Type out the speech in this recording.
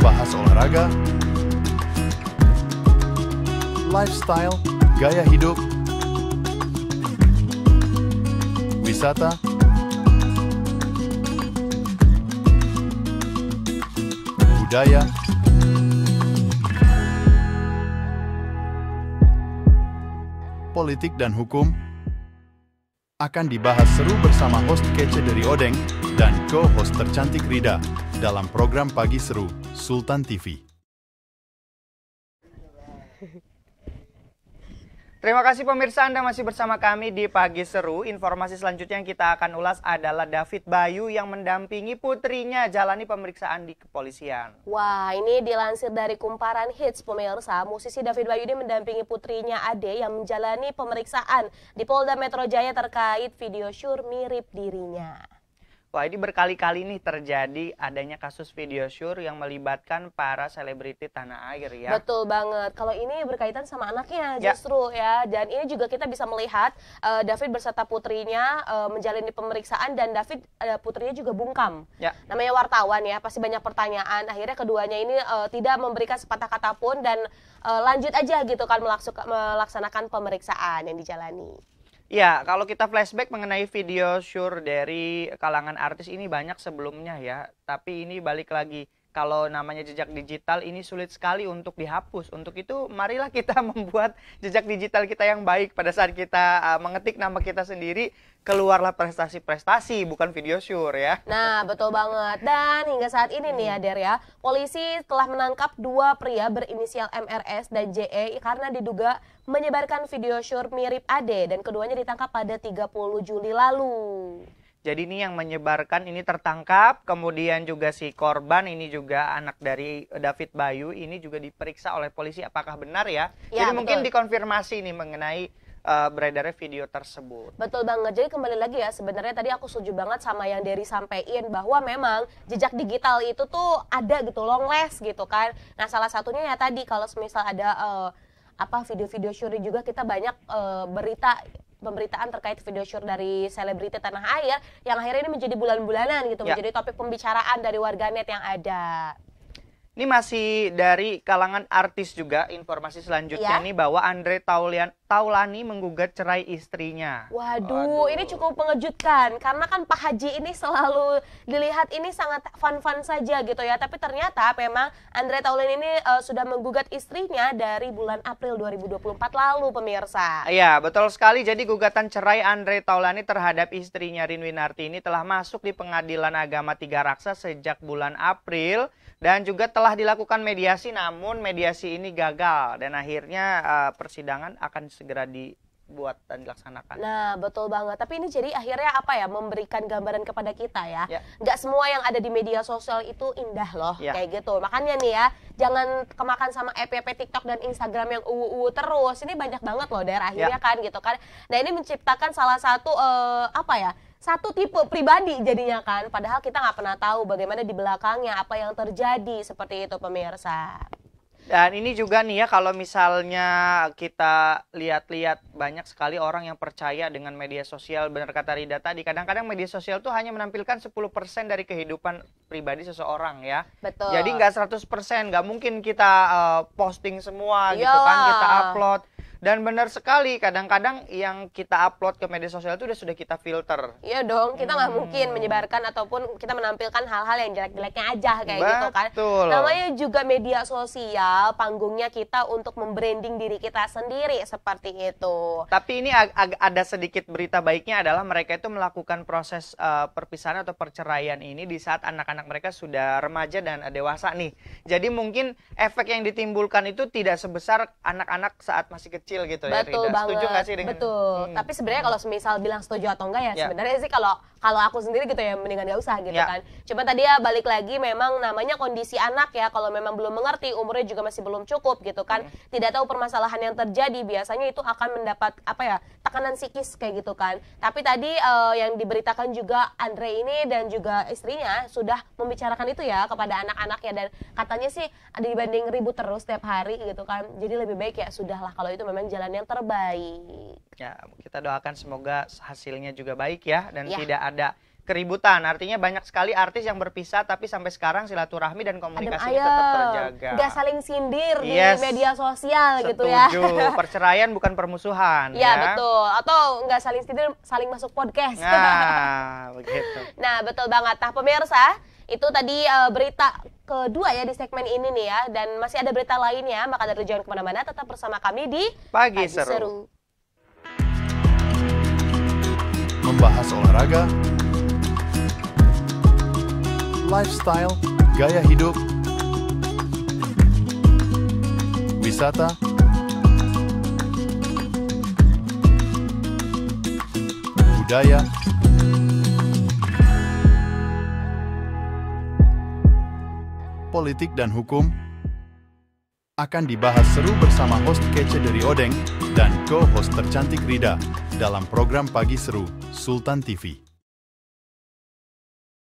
bahas olahraga, lifestyle, gaya hidup, wisata, budaya, politik dan hukum akan dibahas seru bersama host kece dari Odeng dan co-host tercantik Rida dalam program Pagi Seru Sultan TV. Terima kasih pemirsa, Anda masih bersama kami di Pagi Seru. Informasi selanjutnya yang kita akan ulas adalah David Bayu yang mendampingi putrinya jalani pemeriksaan di kepolisian. Wah, ini dilansir dari Kumparan Hits, pemirsa. Musisi David Bayu ini mendampingi putrinya Ade yang menjalani pemeriksaan di Polda Metro Jaya terkait video syur mirip dirinya. Wah, ini berkali-kali nih terjadi adanya kasus video syur yang melibatkan para selebriti tanah air ya. Betul banget. Kalau ini berkaitan sama anaknya justru ya. Dan ini juga kita bisa melihat David beserta putrinya menjalani pemeriksaan dan David putrinya juga bungkam. Ya. Namanya wartawan ya, pasti banyak pertanyaan. Akhirnya keduanya ini tidak memberikan sepatah kata pun dan lanjut aja gitu kan melaksanakan pemeriksaan yang dijalani. Ya, kalau kita flashback mengenai video syur dari kalangan artis ini banyak sebelumnya ya. Tapi ini balik lagi, kalau namanya jejak digital ini sulit sekali untuk dihapus. Untuk itu marilah kita membuat jejak digital kita yang baik. Pada saat kita mengetik nama kita sendiri, keluarlah prestasi-prestasi, bukan video syur ya. Nah, betul banget. Dan hingga saat ini nih ya, Der ya, polisi telah menangkap 2 pria berinisial MRS dan JE karena diduga menyebarkan video syur mirip Ade dan keduanya ditangkap pada 30 Juli lalu. Jadi ini yang menyebarkan ini tertangkap, kemudian juga si korban ini juga anak dari David Bayu ini juga diperiksa oleh polisi apakah benar ya. Jadi betul. Mungkin dikonfirmasi nih mengenai beredarnya video tersebut. Betul banget. Jadi kembali lagi ya, sebenarnya tadi aku setuju banget sama yang Dery sampein bahwa memang jejak digital itu tuh ada gitu, long last gitu kan. Nah, salah satunya ya tadi kalau misal ada video-video syuri juga kita banyak pemberitaan terkait video syur dari selebriti tanah air yang akhirnya ini menjadi bulan-bulanan gitu, menjadi topik pembicaraan dari warganet yang ada. Ini masih dari kalangan artis juga, informasi selanjutnya nih bahwa Andre Taulani menggugat cerai istrinya. Waduh, ini cukup mengejutkan karena kan Pak Haji ini selalu dilihat ini sangat fun-fun saja gitu ya. Tapi ternyata memang Andre Taulani ini sudah menggugat istrinya dari bulan April 2024 lalu pemirsa. Iya, betul sekali. Jadi gugatan cerai Andre Taulani terhadap istrinya Rinwinarti ini telah masuk di Pengadilan Agama Tiga Raksa sejak bulan April. Dan juga telah dilakukan mediasi, namun mediasi ini gagal dan akhirnya persidangan akan segera dibuat dan dilaksanakan. Nah, betul banget. Tapi ini jadi akhirnya apa ya, memberikan gambaran kepada kita ya. Nggak semua yang ada di media sosial itu indah loh, kayak gitu. Makanya nih ya, jangan kemakan sama FYP TikTok dan Instagram yang terus. Ini banyak banget loh dari akhirnya kan gitu kan. Nah, ini menciptakan salah satu satu tipe pribadi jadinya kan, padahal kita nggak pernah tahu bagaimana di belakangnya apa yang terjadi, seperti itu pemirsa. Dan ini juga nih ya, kalau misalnya kita lihat-lihat banyak sekali orang yang percaya dengan media sosial. Benar kata Rida tadi, kadang-kadang media sosial tuh hanya menampilkan 10% dari kehidupan pribadi seseorang ya. Betul. Jadi nggak 100%, nggak mungkin kita posting semua gitu kan, kita upload. Dan benar sekali, kadang-kadang yang kita upload ke media sosial itu sudah kita filter. Iya dong, kita nggak mungkin menyebarkan ataupun kita menampilkan hal-hal yang jelek-jeleknya aja kayak gitu kan. Namanya juga media sosial, panggungnya kita untuk membranding diri kita sendiri seperti itu. Tapi ini ada sedikit berita baiknya adalah mereka itu melakukan proses perpisahan atau perceraian ini di saat anak-anak mereka sudah remaja dan dewasa nih. Jadi mungkin efek yang ditimbulkan itu tidak sebesar anak-anak saat masih kecil gitu ya. Betul Rida. banget. Setuju nggak sih dengan? Betul. Tapi sebenarnya kalau semisal bilang setuju atau enggak ya, sebenarnya sih kalau aku sendiri gitu ya mendingan nggak usah gitu kan. Cuma tadi ya balik lagi memang namanya kondisi anak ya, kalau memang belum mengerti, umurnya juga masih belum cukup gitu kan. Tidak tahu permasalahan yang terjadi, biasanya itu akan mendapat tekanan psikis kayak gitu kan. Tapi tadi yang diberitakan juga Andre ini dan juga istrinya sudah membicarakan itu ya kepada anak-anaknya, dan katanya sih dibanding ribut terus setiap hari gitu kan. Jadi lebih baik ya sudahlah kalau itu memang jalan yang terbaik. Ya, kita doakan semoga hasilnya juga baik ya, dan tidak ada keributan. Artinya banyak sekali artis yang berpisah tapi sampai sekarang silaturahmi dan komunikasinya tetap terjaga. Nggak saling sindir di Yes. media sosial gitu Setuju. ya. Perceraian bukan permusuhan. Ya betul. Atau nggak saling sindir, saling masuk podcast. Nah, begitu. Nah, betul banget. Nah, pemirsa, itu tadi berita kedua ya di segmen ini nih ya. Dan masih ada berita lainnya, maka dari jangan kemana-mana, tetap bersama kami di Pagi Seru. Membahas olahraga, lifestyle, gaya hidup, wisata, budaya, politik dan hukum akan dibahas seru bersama host kece dari Odeng dan co-host tercantik Rida dalam program Pagi Seru Sultan TV.